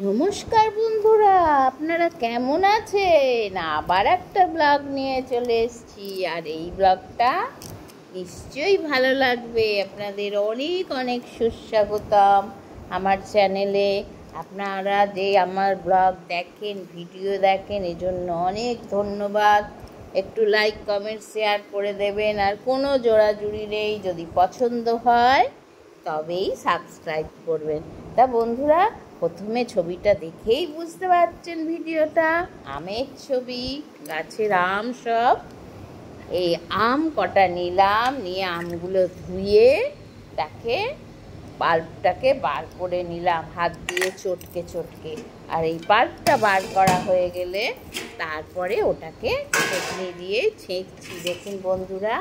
নমস্কার বন্ধুরা, আপনারা কেমন আছেন? আবার একটা ব্লগ নিয়ে চলে এসেছি। আর এই ব্লগটা নিশ্চয়ই ভালো লাগবে আপনাদের। অনেক অনেক সুস্বাগতম আমার চ্যানেলে। আপনারা যে আমার ব্লগ দেখেন, ভিডিও দেখেন, এজন্য অনেক ধন্যবাদ। একটু লাইক কমেন্ট শেয়ার করে দেবেন। আর কোনো জোড়াজুড়ি নেই, যদি পছন্দ হয় তবেই সাবস্ক্রাইব করবেন। তা বন্ধুরা, প্রথমে ছবিটা দেখেই বুঝতে পারছেন ভিডিওটা আমের ছবি। গাছের আম সব। এই আম কটা নিলাম, নিয়ে আমগুলো ধুয়ে তাকে পাল্পটাকে বার করে নিলাম হাত দিয়ে চটকে চটকে। আর এই পাল্পটা বার করা হয়ে গেলে তারপরে ওটাকে ছেঁকনি দিয়ে ছেঁকছি। দেখুন বন্ধুরা,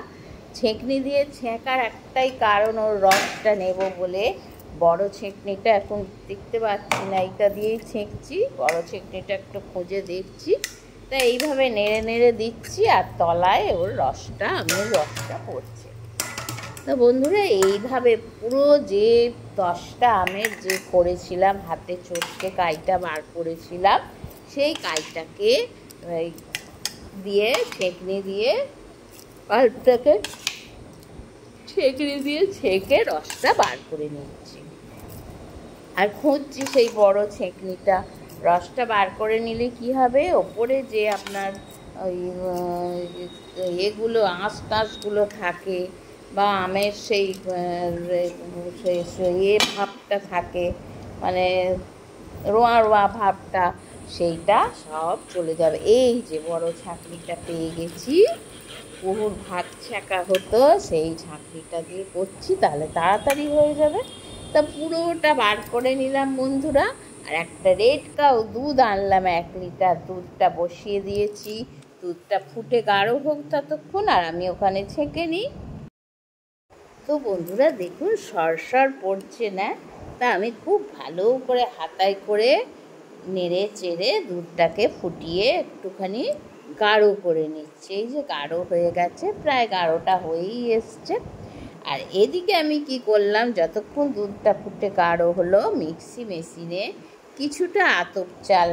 ছেঁকনি দিয়ে ছেঁকার একটাই কারণ, ওর রসটা নেব বলে। বড় ছেঁকনিটা এখন দেখতে পাচ্ছি না, এইটা দিয়েই ছেঁকছি। বড় ছেঁকনিটা একটু খুঁজে দেখছি। তা এইভাবে নেড়ে নেড়ে দিচ্ছি, আর তলায় ওর রসটা, আমের রসটা পড়ছে। তো বন্ধুরা, এইভাবে পুরো যে 10টা আমের যে করেছিলাম, হাতে চটকে কাইটা বার করেছিলাম, সেই কাইটাকে দিয়ে ছেঁকনি দিয়ে পাল্পটাকে ছেঁকনি দিয়ে ছেঁকে রসটা বার করে নিচ্ছি। আর খুঁজছি সেই বড় ছেঁকনিটা। রসটা বার করে নিলে কি হবে, ওপরে যে আপনার ওই এগুলো আঁশ টাঁশগুলো থাকে, বা আমের সেই ভাবটা থাকে, মানে রোয়া রোয়া ভাবটা, সেইটা সব চলে যাবে। এই যে বড় ছাঁকনিটা পেয়ে গেছি, পুকুর ভাত ছাঁকা হতো, সেই ছাঁকনিটা দিয়ে করছি, তাহলে তাড়াতাড়ি হয়ে যাবে। তা পুরোটা বার করে নিলাম বন্ধুরা। আর একটা রেড কাউ দুধ আনলাম, 1 লিটার দুধটা বসিয়ে দিয়েছি। দুধটা ফুটে গাঢ় হোক ততক্ষণ, আর আমি ওখানে ছেঁকে নিই। তো বন্ধুরা দেখুন, সরসর পড়ছে না। তা আমি খুব ভালো করে হাতায় করে নেড়ে চেড়ে দুধটাকে ফুটিয়ে একটুখানি গাঢ় করে নিচ্ছি। এই যে গাঢ় হয়ে গেছে, প্রায় গাঢ়টা হয়েই এসছে। আর এদিকে আমি কি করলাম, যতক্ষণ দুধটা ফুটে গাঢ় হলো, মিক্সি মেশিনে কিছুটা আতপ চাল,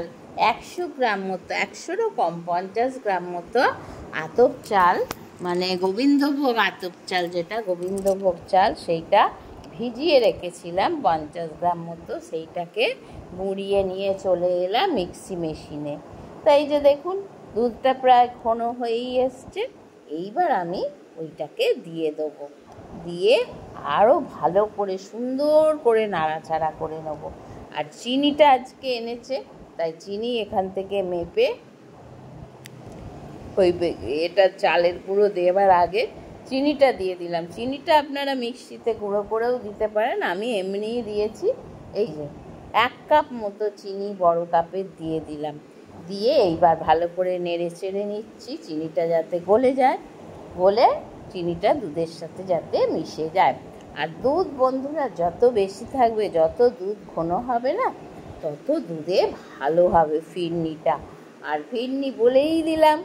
100 গ্রাম মতো, 100রও কম, 50 গ্রাম মতো আতপ চাল, মানে গোবিন্দভোগ আতপ চাল, যেটা গোবিন্দভোগ চাল, সেইটা ভিজিয়ে রেখেছিলাম 50 গ্রাম মতো। সেইটাকে গুঁড়িয়ে নিয়ে চলে এলাম মিক্সি মেশিনে। তাই যে দেখুন, দুধটা প্রায় ঘন হয়েই এসছে। এইবার আমি ওইটাকে দিয়ে দেবো, দিয়ে আরও ভালো করে সুন্দর করে নাড়াচাড়া করে নেবো। আর চিনিটা আজকে এনেছে, তাই চিনি এখান থেকে মেপে ওই এটা চালের গুঁড়ো দেওয়ার আগে চিনিটা দিয়ে দিলাম। চিনিটা আপনারা মিক্সিতে গুঁড়ো করেও দিতে পারেন, আমি এমনিই দিয়েছি। এই যে 1 কাপ মতো চিনি বড় কাপের দিয়ে দিলাম। দিয়ে এইবার ভালো করে নেড়ে চেড়ে নিচ্ছি, চিনিটা যাতে গলে যায়, গলে চিনিটা দুধের সাথে যাতে মিশে যায়। আর দুধ বন্ধুরা যত বেশি থাকবে, যত দুধ ঘন হবে না, তত দুধে ভালো হবে ফিরনিটা। আর ফিরনি বলেই দিলাম,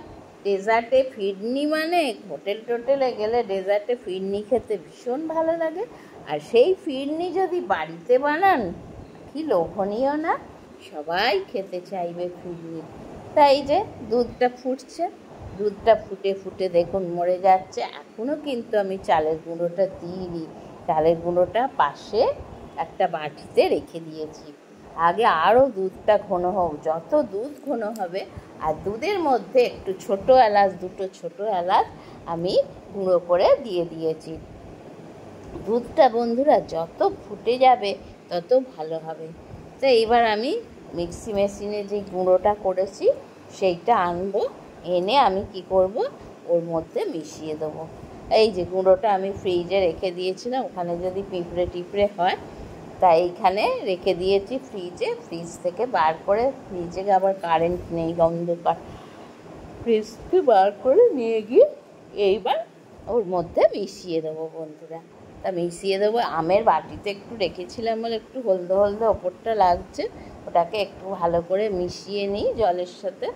ডেজার্টে ফিরনি, মানে হোটেল টোটেলে গেলে ডেজার্টে ফিরনি খেতে ভীষণ ভালো লাগে। আর সেই ফিরনি যদি বাড়িতে বানান, কি লোভনীয় না, সবাই খেতে চাইবে ফিরনি। তাই যে দুধটা ফুটছে, দুধটা ফুটে ফুটে দেখুন মরে যাচ্ছে। এখনও কিন্তু আমি চালের গুঁড়োটা দিইনি, চালের গুঁড়োটা পাশে একটা বাটিতে রেখে দিয়েছি। আগে আরও দুধটা ঘন হোক, যত দুধ ঘন হবে। আর দুধের মধ্যে একটু ছোটো এলাচ, 2টো ছোটো এলাচ আমি গুঁড়ো করে দিয়ে দিয়েছি। দুধটা বন্ধুরা যত ফুটে যাবে তত ভালো হবে। তো এইবার আমি মিক্সি মেশিনে যে গুঁড়োটা করেছি সেইটা আনবো, এনে আমি কি করব, ওর মধ্যে মিশিয়ে দেবো। এই যে গুঁড়োটা আমি ফ্রিজে রেখে দিয়েছিলাম, ওখানে যদি পিঁপড়ে টিপড়ে হয়, তাই এইখানে রেখে দিয়েছি ফ্রিজে। ফ্রিজ থেকে বার করে, ফ্রিজে আবার কারেন্ট নেই, অন্ধকার, ফ্রিজ থেকে বার করে নিয়ে গিয়ে এইবার ওর মধ্যে মিশিয়ে দেবো বন্ধুরা। তা মিশিয়ে দেবো, আমের বাটিতে একটু রেখেছিলাম বলে একটু হলদে হলদে ওপরটা লাগছে, ওটাকে একটু ভালো করে মিশিয়ে নিই জলের সাথে।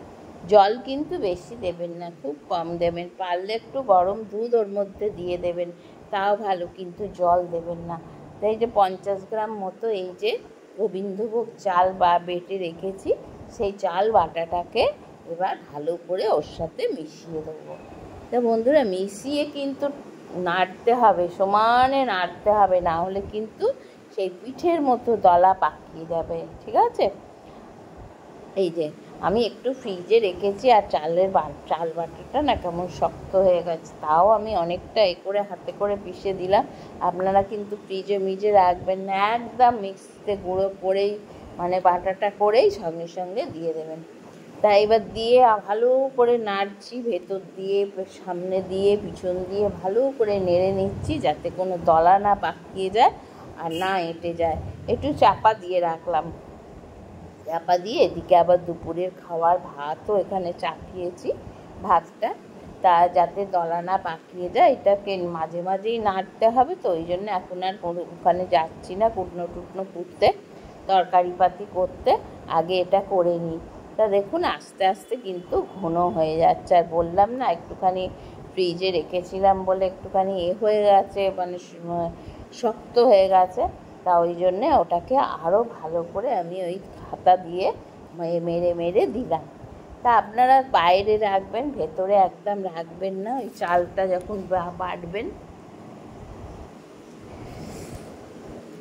জল কিন্তু বেশি দেবেন না, খুব কম দেবেন। পারলে একটু গরম দুধ ওর মধ্যে দিয়ে দেবেন, তাও ভালো, কিন্তু জল দেবেন না। তাই যে 50 গ্রাম মতো এই যে গোবিন্দভোগ চাল বেটে রেখেছি, সেই চাল বাটাটাকে এবার ভালো করে ওর সাথে মিশিয়ে দেবো। তা বন্ধুরা, মিশিয়ে কিন্তু নাড়তে হবে, সমানে নাড়তে হবে, না হলে কিন্তু সেই পিঠের মতো দলা পাকিয়ে যাবে। ঠিক আছে? এই যে আমি একটু ফ্রিজে রেখেছি, আর চাল বাটাটা না কেমন শক্ত হয়ে গেছে, তাও আমি অনেকটা করে হাতে করে পিষে দিলাম। আপনারা কিন্তু ফ্রিজে মিজে রাখবেন না, একদম মিক্সিতে গুঁড়ো করেই মানে বাটাটা করেই সঙ্গে সঙ্গে দিয়ে দেবেন। তাই এবার দিয়ে ভালো করে নাড়ছি, ভেতর দিয়ে সামনে দিয়ে পিছন দিয়ে ভালো করে নেড়ে নিচ্ছি, যাতে কোনো দলা না পাকিয়ে যায় আর না এঁটে যায়। একটু চাপা দিয়ে রাখলাম, চাপা দিয়ে এদিকে আবার দুপুরের খাওয়ার ভাতও এখানে চাপিয়েছি, ভাতটা তা যাতে দলা না পাকিয়ে যায়। এটাকে মাঝে মাঝেই নাড়তে হবে, তো ওই জন্য এখন আর ওখানে যাচ্ছি না কুটনো টুটনো কুটতে, তরকারি পাতি করতে, আগে এটা করে নিই। তা দেখুন আস্তে আস্তে কিন্তু ঘন হয়ে যাচ্ছে, আর বললাম না একটুখানি ফ্রিজে রেখেছিলাম বলে একটুখানি হয়ে গেছে, মানে শক্ত হয়ে গেছে। তা ওই জন্যে ওটাকে আরও ভালো করে আমি ওই হাতা দিয়ে মেরে মেরে দিলাম। তা আপনারা বাইরে রাখবেন, ভেতরে একদম রাখবেন না। ওই চালটা যখন বাটবেন,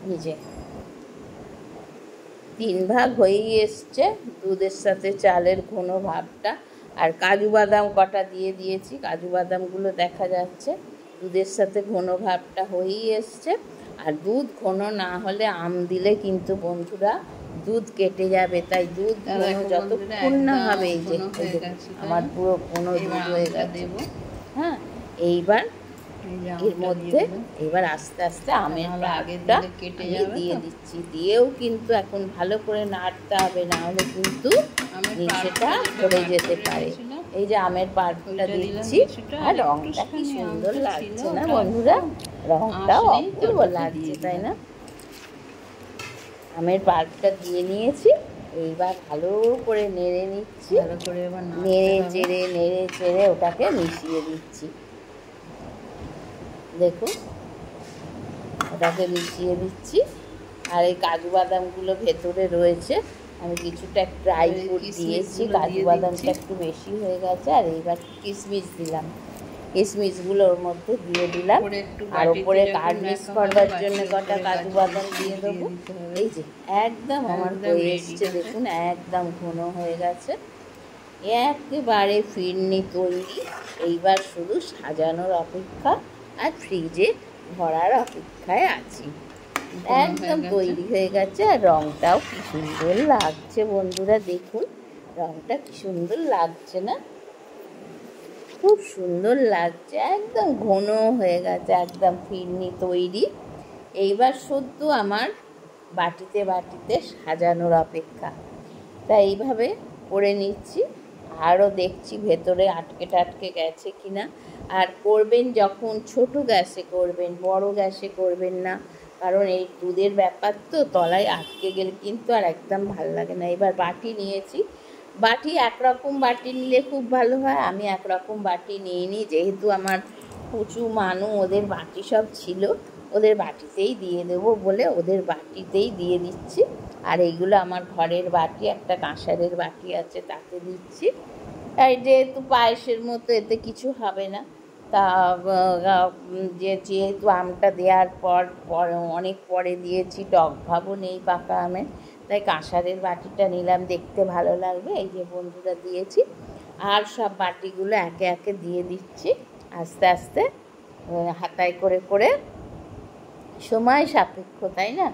নিজে 3 ভাগ হয়েই এসছে দুধের সাথে চালের ঘন ভাবটা। আর কাজু বাদাম কটা দিয়ে দিয়েছি, কাজু বাদামগুলো দেখা যাচ্ছে। দুধের সাথে ঘন ভাবটা হয়েই এসছে। আর দুধ ঘন না হলে আম দিলে কিন্তু বন্ধুরা দুধ কেটে যাবে, তাই দুধ ঘন যতক্ষণ না হবে, এই যে আমার পুরো ঘন দুধ হয়ে গেছে। হ্যাঁ, এইবার এর মধ্যে এবার আস্তে আস্তে আমের পাকটা দিয়ে দিচ্ছি, দিয়েও কিন্তু এখন ভালো করে নাড়তে হবে, না হলে কিন্তু নিচেটা পড়ে যেতে পারে। এই যে আমের পাকটা দিচ্ছি, আর রংটা কি সুন্দর লাগছে না বন্ধুরা, রংটাও অপূর্ব লাগছে, তাই না? আমের পাকটা দিয়ে নিয়েছি, এইবার ভালো করে নেড়ে নিচ্ছি, নেড়ে চেড়ে ওটাকে মিশিয়ে দিচ্ছি। দেখুন ওটাকে মিশিয়ে দিচ্ছি। আর এই কাজু বাদামগুলো ভেতরে রয়েছে, আমি কিছুটা ড্রাই ফ্রুট দিয়েছি, কাজু বাদামটা একটু বেশি হয়ে গেছে। আর এইবার কিশমিশ দিলাম, কিশমিশগুলো ওর মধ্যে দিয়ে দিলাম, আর ওপরে গার্নিশ করবার জন্য কটা কাজু বাদাম দিয়ে দেবো। এই যে একদম আমার হয়ে এসছে, দেখুন একদম ঘন হয়ে গেছে, একেবারে ফিরনি তৈরি। এইবার শুধু সাজানোর অপেক্ষা আর ফ্রিজে ভরার অপেক্ষায় আছি। একদম তৈরি হয়ে গেছে, আর রংটাও কি সুন্দর লাগছে বন্ধুরা, দেখুন রংটা কি সুন্দর লাগছে না? খুব সুন্দর লাগছে, একদম ঘন হয়ে গেছে, একদম ফিরনি তৈরি। এইবার শুধু আমার বাটিতে বাটিতে সাজানোর অপেক্ষা। তাই এইভাবে করে নিচ্ছি, আরও দেখছি ভেতরে আটকে টাটকে গেছে কিনা। আর করবেন যখন ছোট গ্যাসে করবেন, বড় গ্যাসে করবেন না, কারণ এই দুধের ব্যাপার তো, তলায় আটকে গেলে কিন্তু আর একদম ভাল লাগে না। এবার বাটি নিয়েছি, বাটি একরকম বাটি নিলে খুব ভালো হয়, আমি একরকম বাটি নিয়ে নিই, যেহেতু আমার কুচু মানু ওদের বাটি সব ছিল, ওদের বাটিতেই দিয়ে দেবো বলে ওদের বাটিতেই দিয়ে দিচ্ছি। আর এইগুলো আমার ঘরের বাটি, একটা কাঁসারের বাটি আছে তাতে দিচ্ছি। এই যেহেতু পায়েসের মতো এতে কিছু হবে না, তা যেহেতু আমটা দেওয়ার পর অনেক পরে দিয়েছি, টক ভাবও নেই পাকা আমের, তাই কাঁসারের বাটিটা নিলাম, দেখতে ভালো লাগবে। এই যে বন্ধুরা দিয়েছি, আর সব বাটিগুলো একে একে দিয়ে দিচ্ছি আস্তে আস্তে, হাতায় করে করে। সময় সাপেক্ষ, তাই না?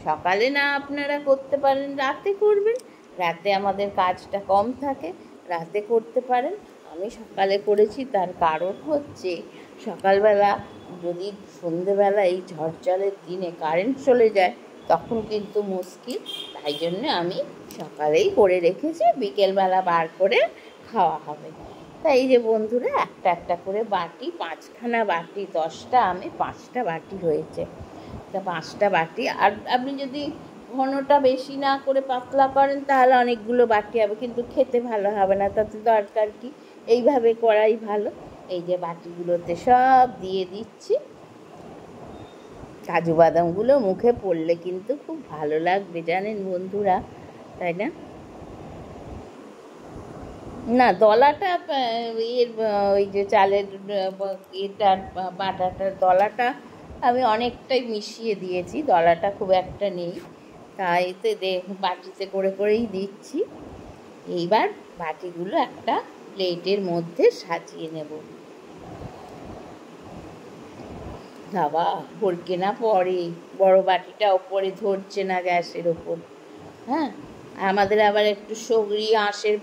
সকালে না আপনারা করতে পারেন, রাতে করবেন, রাতে আমাদের কাজটা কম থাকে, রাতে করতে পারেন। আমি সকালে করেছি, তার কারণ হচ্ছে সকালবেলা যদি সন্ধেবেলা এই ঝড় দিনে কারেন্ট চলে যায় তখন কিন্তু মুশকিল, তাই জন্য আমি সকালেই করে রেখেছি, বিকেলবেলা বার করে খাওয়া হবে। তাই এই যে বন্ধুরা একটা একটা করে বাটি, 5খানা বাটি, 10টা আমি 5টা বাটি হয়েছে, তা 5টা বাটি। আর আপনি যদি ঘনটা বেশি না করে পাতলা করেন তাহলে অনেকগুলো বাটি হবে, কিন্তু খেতে ভালো হবে না, তাতে দরকার কি, এইভাবে করাই ভালো। এই যে বাটিগুলোতে সব দিয়ে দিচ্ছি, কাজু বাদামগুলো মুখে পড়লে কিন্তু খুব ভালো লাগবে জানেন বন্ধুরা, তাই না? না দলাটা ওই যে চালের এটার বাটাটার দলাটা আমি অনেকটাই মিশিয়ে দিয়েছি, দলাটা খুব একটা নেই, তাই এতে বাটিতে করে করেই দিচ্ছি। এইবার বাটিগুলো একটা প্লেটের মধ্যে সাজিয়ে নেব। বাবা ভরকে না পরে, বড় বাটিটা ওপরে ধরছে না গ্যাসের ওপর। হ্যাঁ, আমাদের আবার একটু সগরি আঁশের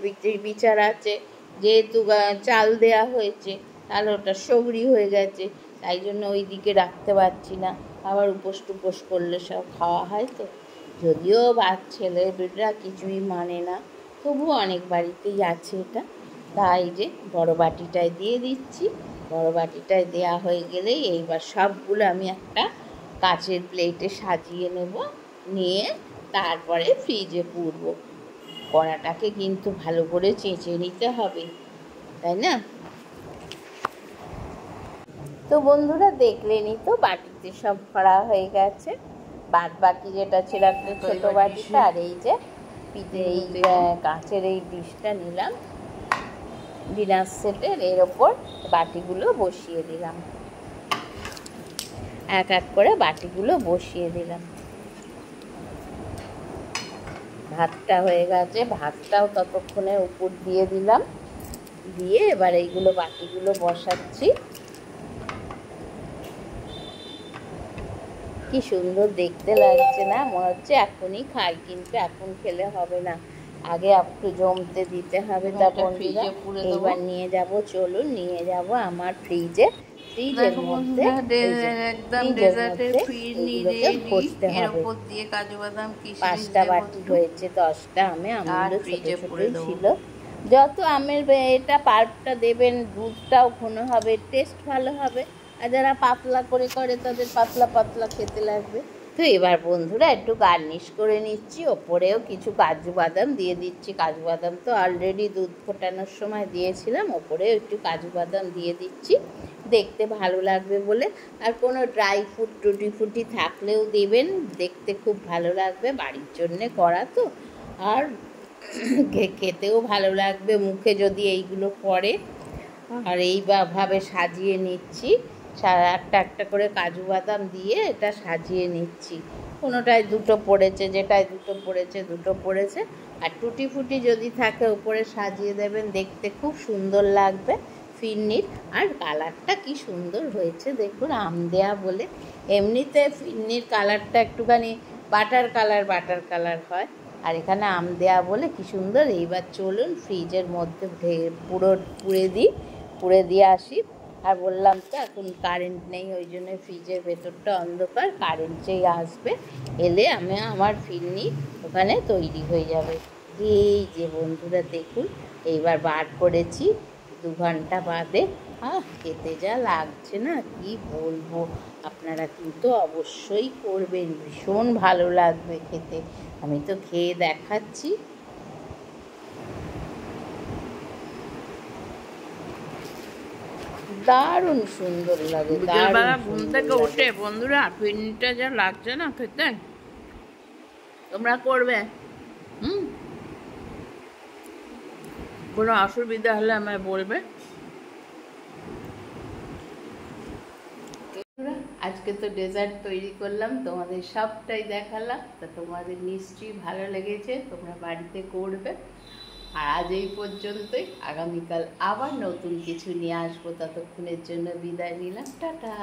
বিচার আছে, যেহেতু চাল দেয়া হয়েছে তাহলে ওটা সগরি হয়ে গেছে, তাই জন্য ওই দিকে রাখতে পারছি না, আবার উপোস টুপোস করলে সব খাওয়া হয় তো। যদিও ছেলেরা কিছুই মানে না, তবুও অনেক বাড়িতেই আছে এটা। তাই যে বড় বাটিটায় দিয়ে দিচ্ছি, বড় বাটিটায় দেয়া হয়ে গেলেই এইবার সবগুলো আমি একটা কাচের প্লেটে সাজিয়ে নেব, নিয়ে তারপরে ফ্রিজে পুরব। কড়াটাকে কিন্তু ভালো করে চেঁচে নিতে হবে, তাই না? তো বন্ধুরা দেখলেনই তো, বাটিতে সব ভরা হয়ে গেছে। বাদ বাকি যেটা ছিল একটা ছোট বাটিটা, আর এই যে এই কাঁচের এই ডিশটা নিলাম ডিনার সেটের, এর ওপর বাটিগুলো বসিয়ে দিলাম, এক এক করে বাটিগুলো বসিয়ে দিলাম। ভাতটা হয়ে গেছে, ভাতটাও ততক্ষণে উপর দিয়ে দিলাম, দিয়ে এবার এইগুলো বাটিগুলো বসাচ্ছি। কি সুন্দর দেখতে লাগছে না? মনে হচ্ছে এখনই খাই, কিন্তু এখন খেলে হবে না, আগে একটু জমতে দিতে হবে। তারপর এবার নিয়ে যাব, চলুন নিয়ে যাব আমার ফ্রিজে। ফ্রিজের মধ্যে ভরতে হবে। 5টা বাটি হয়েছে, 10টা আমে আমন্ড ছোট ছোটই ছিল। যত আমের এটা পাল্পটা দেবেন, দুধটাও ঘন হবে, টেস্ট ভালো হবে। আর যারা পাতলা করে করে তাদের পাতলা পাতলা খেতে লাগবে। তো এবার বন্ধুরা একটু গার্নিশ করে নিচ্ছি, ওপরেও কিছু কাজু বাদাম দিয়ে দিচ্ছি। কাজু বাদাম তো অলরেডি দুধ ফোটানোর সময় দিয়েছিলাম, ওপরেও একটু কাজু বাদাম দিয়ে দিচ্ছি, দেখতে ভালো লাগবে বলে। আর কোনো ড্রাই ফ্রুট টুটি ফুটি থাকলেও দেবেন, দেখতে খুব ভালো লাগবে, বাড়ির জন্যে করা তো। আর খেতেও ভালো লাগবে মুখে যদি এইগুলো পড়ে। আর এইভাবে সাজিয়ে নিচ্ছি, একটা একটা করে কাজু বাদাম দিয়ে এটা সাজিয়ে নিচ্ছি। কোনোটায় দুটো পড়েছে, যেটায় দুটো পড়েছে দুটো পড়েছে। আর টুটি ফুটি যদি থাকে উপরে সাজিয়ে দেবেন, দেখতে খুব সুন্দর লাগবে ফিরনির। আর কালারটা কি সুন্দর হয়েছে দেখুন, আম দেয়া বলে। এমনিতে ফিরনির কালারটা একটুখানি বাটার কালার হয়, আর এখানে আম দেয়া বলে কি সুন্দর। এইবার চলুন ফ্রিজের মধ্যে পুড়ে দিয়ে আসি। আর বললাম তো এখন কারেন্ট নেই, ওই জন্য ফ্রিজের ভেতরটা অন্ধকার, কারেন্ট যেই আসবে এলে আমার ফিরনি ওখানে তৈরি হয়ে যাবে। এই যে বন্ধুরা দেখুন, এইবার বার করেছি 2 ঘন্টা বাদে। খেতে যা লাগছে না কি বলবো, আপনারা কিন্তু অবশ্যই করবেন, ভীষণ ভালো লাগবে খেতে। আমি তো খেয়ে দেখাচ্ছি। দারুণ সুন্দর লাগে। ঘুম থেকে উঠে বন্ধুরা ফিরনিটা যা লাগছে না খেতে, তোমরা করবে। কোনো অসুবিধা হলে আমায় বলবে। আজকে তো ডেজার্ট তৈরি করলাম, তোমাদের সবটাই দেখালাম, তা তোমাদের নিশ্চয়ই ভালো লেগেছে, তোমরা বাড়িতে করবে। আর আজ এই পর্যন্তই, আগামীকাল আবার নতুন কিছু নিয়ে আসবো। ততক্ষণের জন্য বিদায় নিলাম, টাটা।